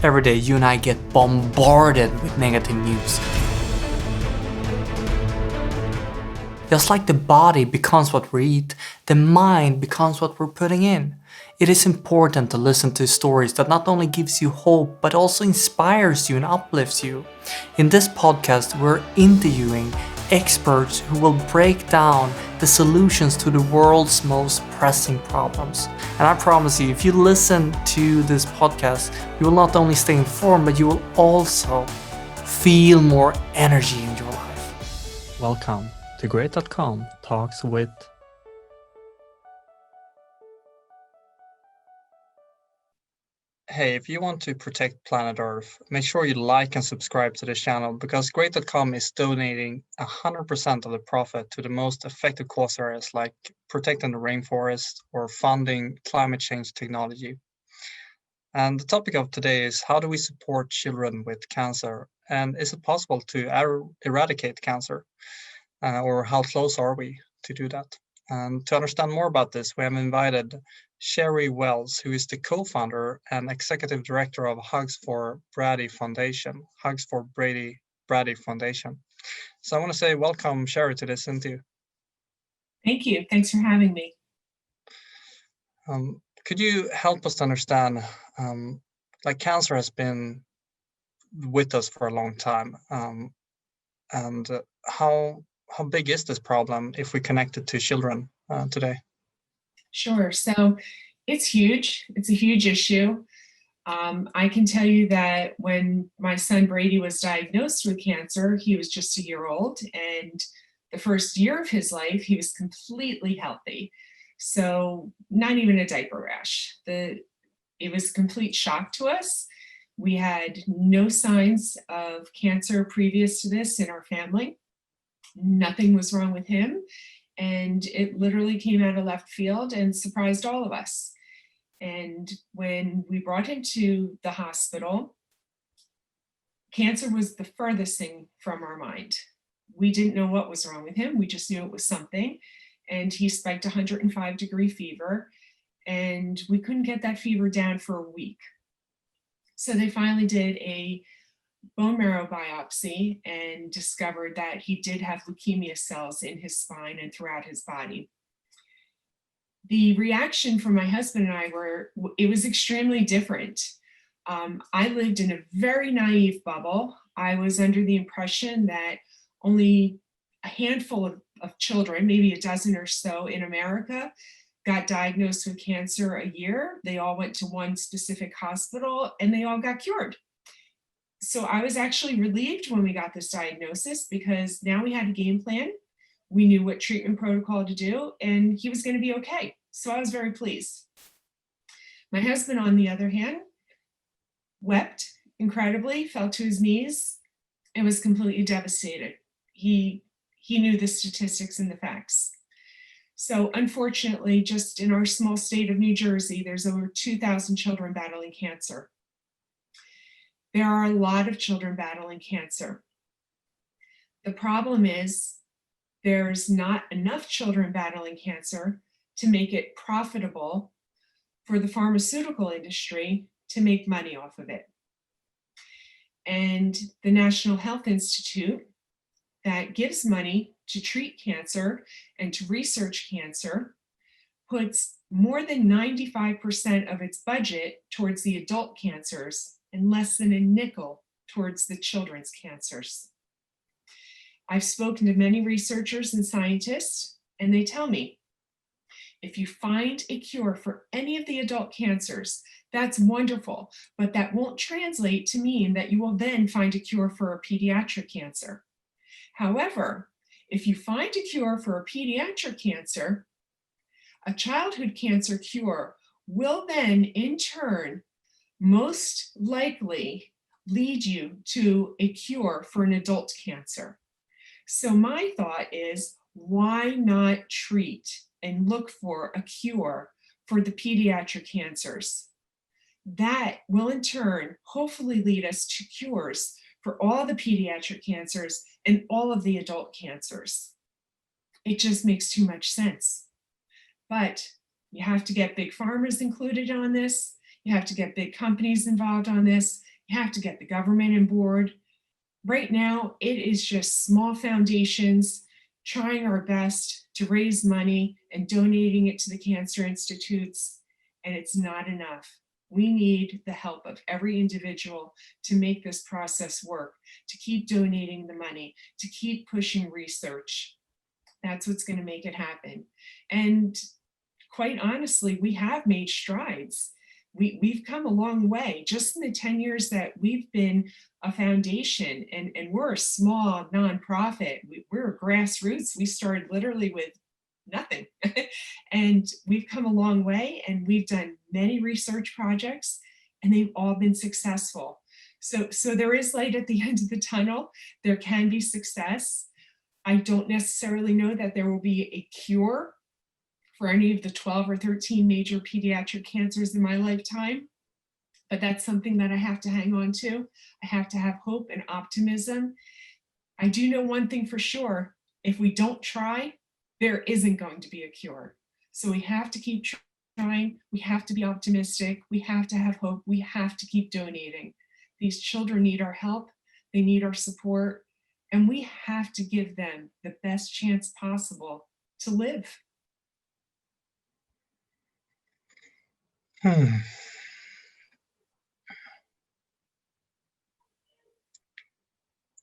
every day you and I get bombarded with negative news. Just like the body becomes what we eat, the mind becomes what we're putting in. It is important to listen to stories that not only gives you hope, but also inspires you and uplifts you. In this podcast, we're interviewing experts who will break down the solutions to the world's most pressing problems. And I promise you, if you listen to this podcast, you will not only stay informed, but you will also feel more energy in your life. Welcome to Great.com Talks with. Hey, if you want to protect planet Earth, make sure you like and subscribe to this channel because Great.com is donating 100% of the profit to the most effective cause areas like protecting the rainforest or funding climate change technology. And the topic of today is, how do we support children with cancer? And is it possible to eradicate cancer? Or how close are we to do that? And to understand more about this, we have invited Sherrie Wells, who is the co-founder and executive director of Hugs for Brady Foundation. Brady Foundation. So I want to say welcome, Sherrie, to this interview. Thank you. Thanks for having me. Could you help us to understand, cancer has been with us for a long time, and how big is this problem if we connect it to children today? Sure. So it's huge. It's a huge issue. I can tell you that when my son Brady was diagnosed with cancer, he was just a year old, and the first year of his life, he was completely healthy. So not even a diaper rash. It was a complete shock to us. We had no signs of cancer previous to this in our family. Nothing was wrong with him, and it literally came out of left field and surprised all of us. And when we brought him to the hospital, cancer was the furthest thing from our mind. We didn't know what was wrong with him. We just knew it was something. And he spiked 105-degree fever, and we couldn't get that fever down for a week. So they finally did a bone marrow biopsy and discovered that he did have leukemia cells in his spine and throughout his body. The reaction from my husband and I was extremely different. I lived in a very naive bubble. I was under the impression that only a handful of children, maybe a dozen or so in America, got diagnosed with cancer a year. They all went to one specific hospital and they all got cured. So I was actually relieved when we got this diagnosis because now we had a game plan. We knew what treatment protocol to do, and he was going to be okay. So I was very pleased. My husband, on the other hand, wept incredibly, fell to his knees, and was completely devastated. He knew the statistics and the facts. So unfortunately, just in our small state of New Jersey, there's over 2,000 children battling cancer. There are a lot of children battling cancer. The problem is there's not enough children battling cancer to make it profitable for the pharmaceutical industry to make money off of it. And the National Health Institute, that gives money to treat cancer and to research cancer, puts more than 95% of its budget towards the adult cancers and less than a nickel towards the children's cancers. I've spoken to many researchers and scientists, and they tell me, if you find a cure for any of the adult cancers, that's wonderful, but that won't translate to mean that you will then find a cure for a pediatric cancer. However, if you find a cure for a pediatric cancer, a childhood cancer cure will then, in turn, most likely lead you to a cure for an adult cancer. So my thought is, why not treat and look for a cure for the pediatric cancers? That will in turn hopefully lead us to cures for all the pediatric cancers and all of the adult cancers. It just makes too much sense. But you have to get big pharmas included on this. You have to get big companies involved on this. You have to get the government on board. Right now, it is just small foundations trying our best to raise money and donating it to the cancer institutes, and it's not enough. We need the help of every individual to make this process work, to keep donating the money, to keep pushing research. That's what's going to make it happen. And quite honestly, we have made strides. We've come a long way just in the 10 years that we've been a foundation, and we're a small nonprofit. We're grassroots. We started literally with nothing. And we've come a long way, and we've done many research projects, and they've all been successful. So there is light at the end of the tunnel. There can be success. I don't necessarily know that there will be a cure for any of the 12 or 13 major pediatric cancers in my lifetime, but that's something that I have to hang on to. I have to have hope and optimism. I do know one thing for sure: if we don't try, there isn't going to be a cure. So we have to keep trying. We have to be optimistic. We have to have hope. We have to keep donating. These children need our help. They need our support. And we have to give them the best chance possible to live.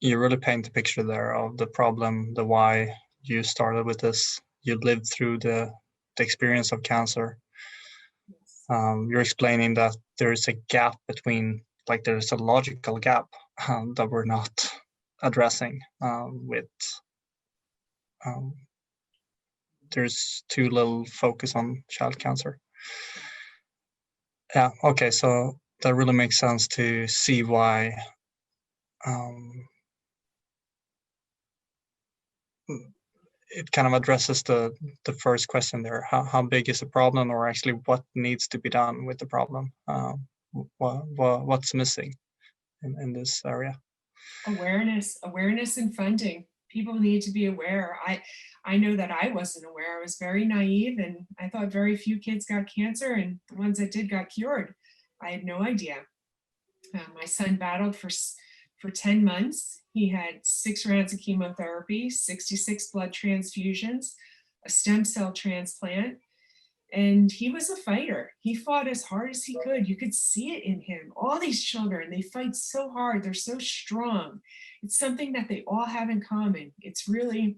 You really paint the picture there of the problem, the why you started with this. You lived through the experience of cancer. You're explaining that there is a gap between, like there's a logical gap that we're not addressing with there's too little focus on child cancer. Yeah, okay, so that really makes sense to see why it kind of addresses the first question there. How big is the problem, or actually what needs to be done with the problem? What's missing in this area? Awareness and funding. People need to be aware. I know that I wasn't aware. I was very naive, and I thought very few kids got cancer, and the ones that did got cured. I had no idea. My son battled for 10 months. He had 6 rounds of chemotherapy, 66 blood transfusions, a stem cell transplant, and he was a fighter. He fought as hard as he could. You could see it in him. All these children, they fight so hard. They're so strong. It's something that they all have in common. It's really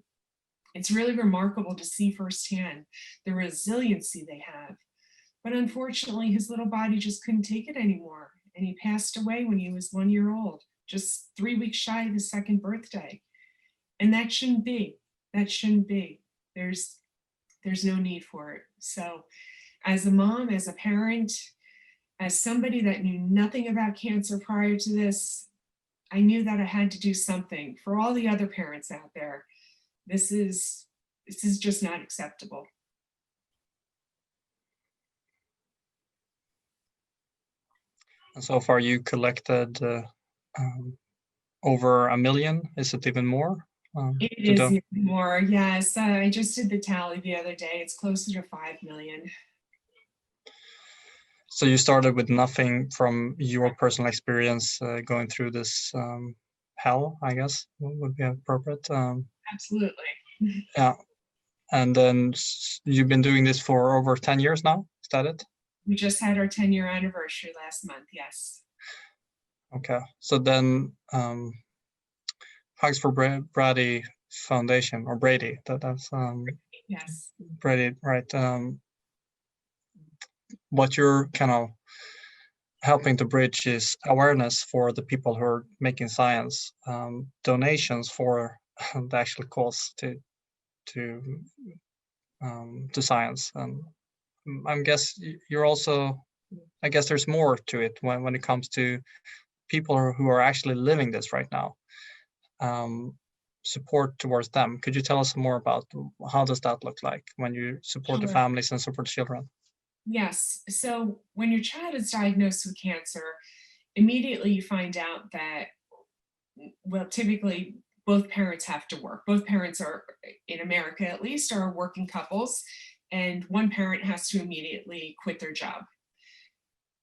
remarkable to see firsthand the resiliency they have. But unfortunately, his little body just couldn't take it anymore. And he passed away when he was 1 year old, just 3 weeks shy of his 2nd birthday. And that shouldn't be. That shouldn't be. There's no need for it. So as a mom, as a parent, as somebody that knew nothing about cancer prior to this, I knew that I had to do something for all the other parents out there. This is just not acceptable. And so far you collected over 1 million. Is it even more? It is even more, yes. I just did the tally the other day. It's closer to 5 million. So you started with nothing from your personal experience going through this hell, I guess, would be appropriate. Absolutely. Yeah. And then you've been doing this for over 10 years now? Is that it? We just had our 10-year anniversary last month, yes. Okay. So then Hugs for Brady Foundation, or Brady, that's yes. Brady, right? What you're kind of helping to bridge is awareness for the people who are making science, donations for the actual cause to science. I guess you're also, I guess there's more to it when it comes to people who are actually living this right now. Support towards them. Could you tell us more about how does that look like when you support the families and support children? Yes. So when your child is diagnosed with cancer, immediately you find out that, well, typically both parents have to work. Both parents are, in America at least, are working couples, and one parent has to immediately quit their job.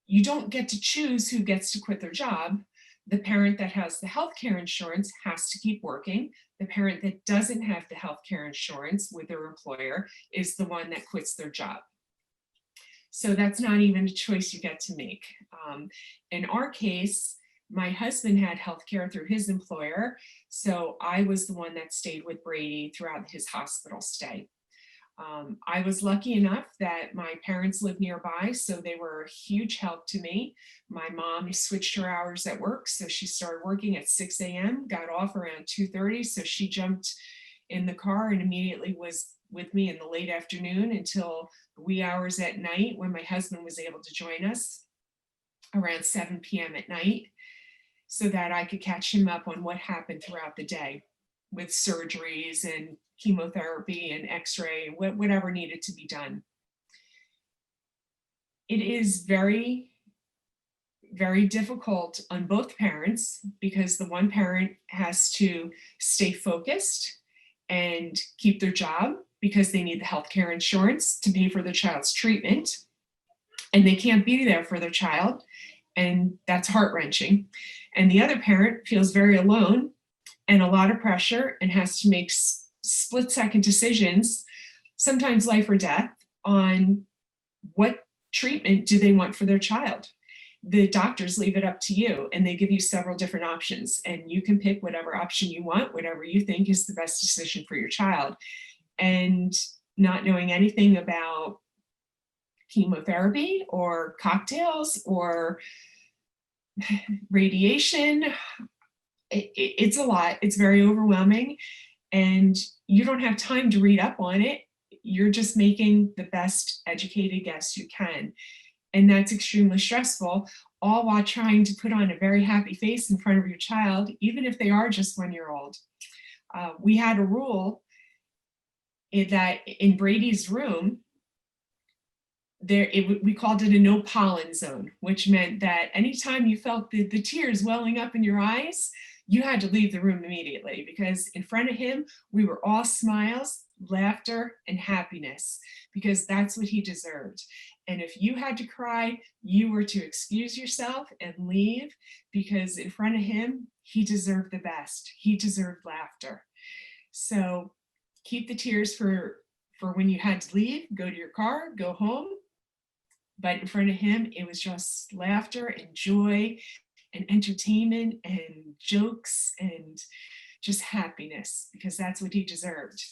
You don't get to choose who gets to quit their job, The parent that has the healthcare insurance has to keep working. The parent that doesn't have the healthcare insurance with their employer is the one that quits their job. So that's not even a choice you get to make. In our case, my husband had healthcare through his employer, so I was the one that stayed with Brady throughout his hospital stay. I was lucky enough that my parents lived nearby, so they were a huge help to me. My mom switched her hours at work, so she started working at 6 a.m., got off around 2:30, so she jumped in the car and immediately was with me in the late afternoon until the wee hours at night when my husband was able to join us around 7 p.m. at night so that I could catch him up on what happened throughout the day with surgeries and chemotherapy and x-ray, whatever needed to be done. It is very, very difficult on both parents because the one parent has to stay focused and keep their job because they need the healthcare insurance to pay for their child's treatment, and they can't be there for their child, and that's heart-wrenching. And the other parent feels very alone and a lot of pressure and has to make split-second decisions, sometimes life or death, on what treatment do they want for their child. The doctors leave it up to you and they give you several different options, and you can pick whatever option you want, whatever you think is the best decision for your child. And not knowing anything about chemotherapy or cocktails or radiation, it's a lot. It's very overwhelming, and you don't have time to read up on it. You're just making the best educated guess you can. And that's extremely stressful, all while trying to put on a very happy face in front of your child, even if they are just 1 year old. We had a rule that in Brady's room, we called it a no pollen zone, which meant that anytime you felt the tears welling up in your eyes, you had to leave the room immediately, because in front of him, we were all smiles, laughter, and happiness, because that's what he deserved. And if you had to cry, you were to excuse yourself and leave, because in front of him, he deserved the best. He deserved laughter. So keep the tears for when you had to leave, go to your car, go home. But in front of him, it was just laughter and joy and entertainment and jokes and just happiness, because that's what he deserved.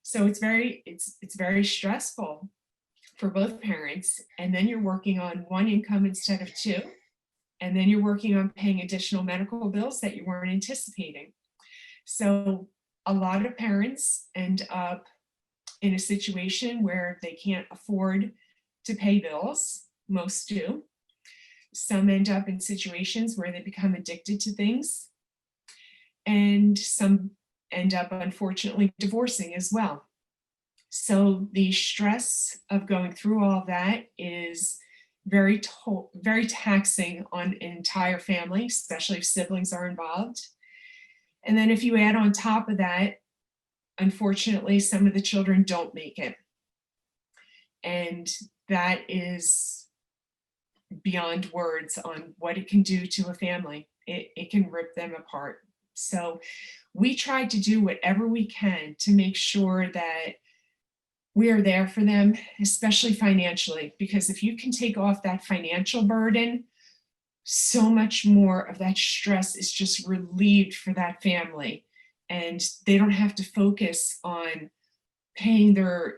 So it's very stressful for both parents. And then you're working on one income instead of two. And then you're working on paying additional medical bills that you weren't anticipating. So a lot of parents end up in a situation where they can't afford to pay bills. Most do. Some end up in situations where they become addicted to things. And some end up, unfortunately, divorcing as well. So the stress of going through all that is very taxing on an entire family, especially if siblings are involved. And then if you add on top of that, unfortunately, some of the children don't make it. And that is beyond words on what it can do to a family. It can rip them apart. So we try to do whatever we can to make sure that we are there for them, especially financially, because if you can take off that financial burden, so much more of that stress is just relieved for that family. And they don't have to focus on paying their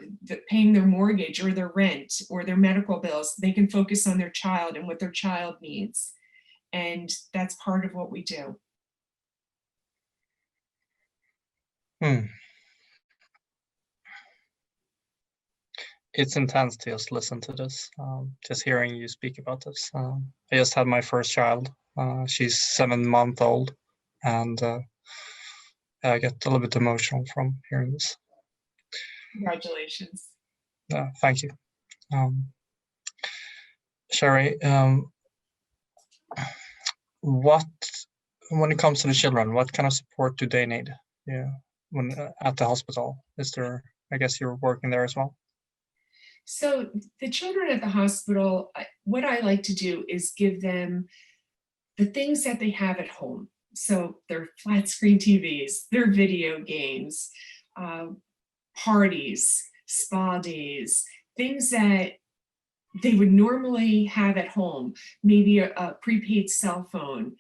mortgage or their rent or their medical bills. They can focus on their child and what their child needs. And that's part of what we do. It's intense to just listen to this, just hearing you speak about this. I just had my first child. She's 7 months old, and I get a little bit emotional from hearing this. Congratulations. Thank you. Sherrie, when it comes to the children, what kind of support do they need? Yeah, when at the hospital, is there? I guess you're working there as well. So the children at the hospital, what I like to do is give them the things that they have at home. So their flat screen TVs, their video games, parties, spa days, things that they would normally have at home, maybe a prepaid cell phone,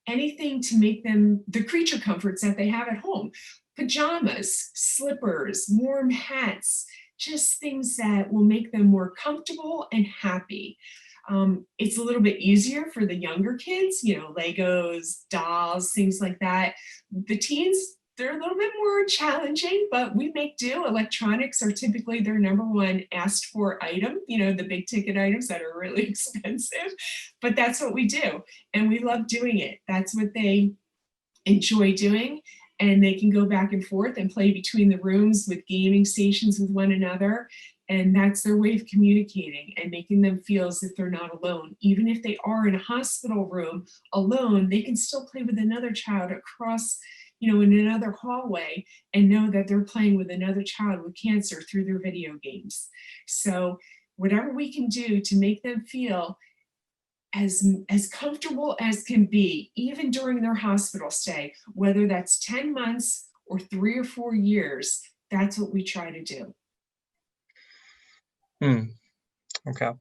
anything to make them the creature comforts that they have at home, pajamas, slippers, warm hats, just things that will make them more comfortable and happy. It's a little bit easier for the younger kids, Legos, dolls, things like that. The teens, they're a little bit more challenging, but we make do. Electronics are typically their number one asked for item, the big ticket items that are really expensive, but that's what we do. And we love doing it. That's what they enjoy doing. And they can go back and forth and play between the rooms with gaming stations with one another. And that's their way of communicating and making them feel as if they're not alone. Even if they are in a hospital room alone, they can still play with another child across, in another hallway and know that they're playing with another child with cancer through their video games. So whatever we can do to make them feel as comfortable as can be, even during their hospital stay, whether that's 10 months or 3 or 4 years, that's what we try to do. Okay.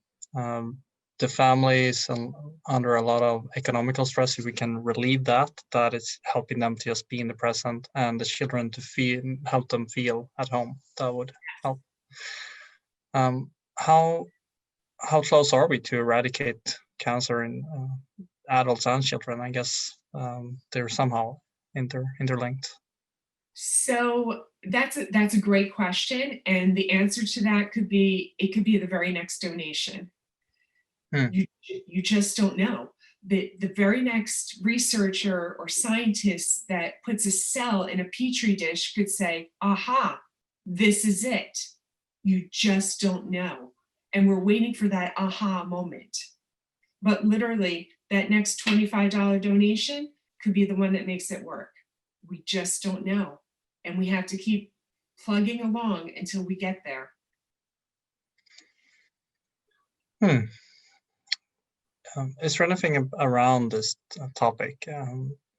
The families under a lot of economical stress, if we can relieve that is helping them to just be in the present, and the children to help them feel at home. That would help. How close are we to eradicate cancer in adults and children? I guess they're somehow interlinked. So that's a great question, and the answer to that could be the very next donation. You just don't know. The very next researcher or scientist that puts a cell in a petri dish could say, aha, this is it. You just don't know. And we're waiting for that aha moment. But literally, that next $25 donation could be the one that makes it work. We just don't know. And we have to keep plugging along until we get there. Is there anything around this topic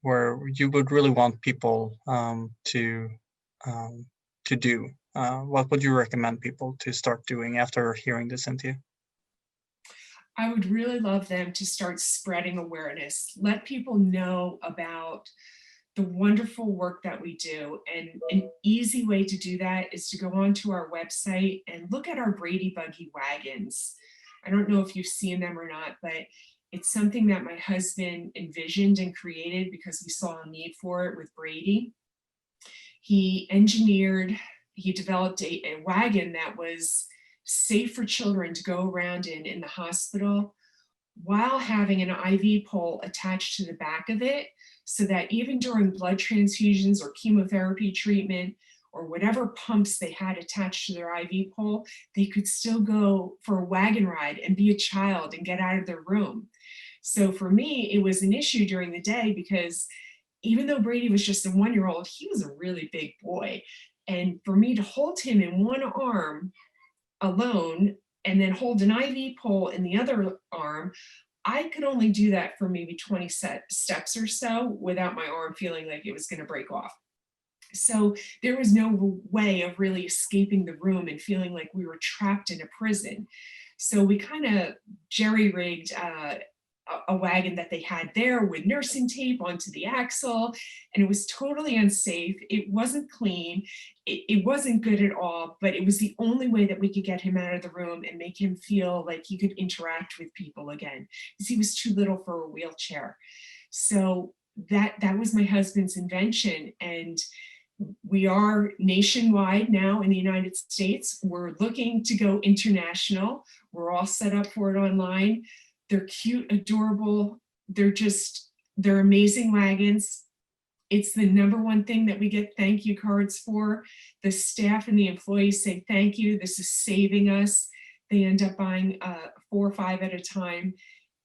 where you would really want people to do? What would you recommend people to start doing after hearing this interview? I would really love them to start spreading awareness. Let people know about the wonderful work that we do. And an easy way to do that is to go onto our website and look at our Brady buggy wagons. I don't know if you've seen them or not, but it's something that my husband envisioned and created because we saw a need for it with Brady. He developed a wagon that was safe for children to go around in the hospital while having an IV pole attached to the back of it, so that even during blood transfusions or chemotherapy treatment or whatever pumps they had attached to their IV pole, they could still go for a wagon ride and be a child and get out of their room. So for me, it was an issue during the day because even though Brady was just a 1-year-old, he was a really big boy. And for me to hold him in one arm alone and then hold an IV pole in the other arm, I could only do that for maybe 20 steps or so without my arm feeling like it was going to break off. So there was no way of really escaping the room and feeling like we were trapped in a prison. So we kind of jerry-rigged a wagon that they had there with nursing tape onto the axle, and it was totally unsafe. It wasn't clean. It wasn't good at all, but it was the only way that we could get him out of the room and make him feel like he could interact with people again, because he was too little for a wheelchair. So that was my husband's invention, and we are nationwide now in the United States. We're looking to go international. We're all set up for it online. They're cute, adorable. They're amazing wagons. It's the number one thing that we get thank you cards for. The staff and the employees say, thank you, this is saving us. They end up buying 4 or 5 at a time.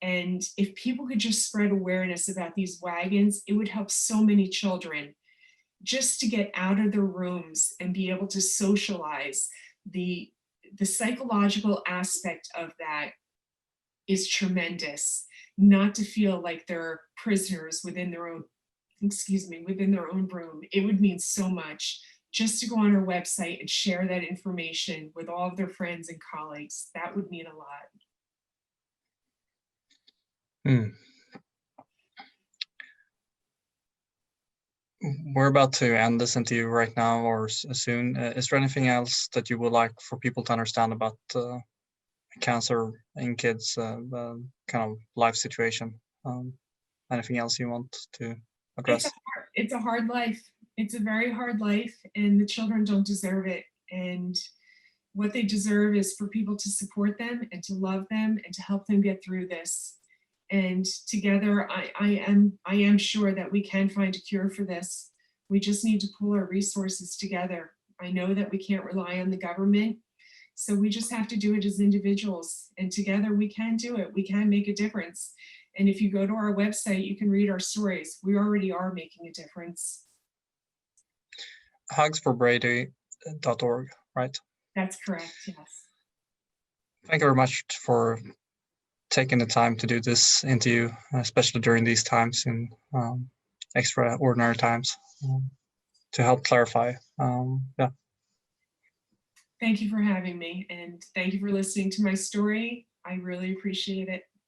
And if people could just spread awareness about these wagons, it would help so many children just to get out of their rooms and be able to socialize. The psychological aspect of that is tremendous. not to feel like they're prisoners within their own, within their own room. It would mean so much just to go on our website and share that information with all of their friends and colleagues. That would mean a lot. We're about to end this interview right now or soon. Is there anything else that you would like for people to understand about cancer in kids, kind of life situation? Anything else you want to address? It's a hard life. It's a very hard life, and the children don't deserve it. And what they deserve is for people to support them and to love them and to help them get through this. And together, I am sure that we can find a cure for this. We just need to pull our resources together. I know that we can't rely on the government, so we just have to do it as individuals. And together we can do it. We can make a difference. And if you go to our website, you can read our stories. We already are making a difference. Hugsforbrady.org, right? That's correct, yes. Thank you very much for taking the time to do this interview, especially during these times in extraordinary times, to help clarify. Yeah. Thank you for having me, and thank you for listening to my story. I really appreciate it.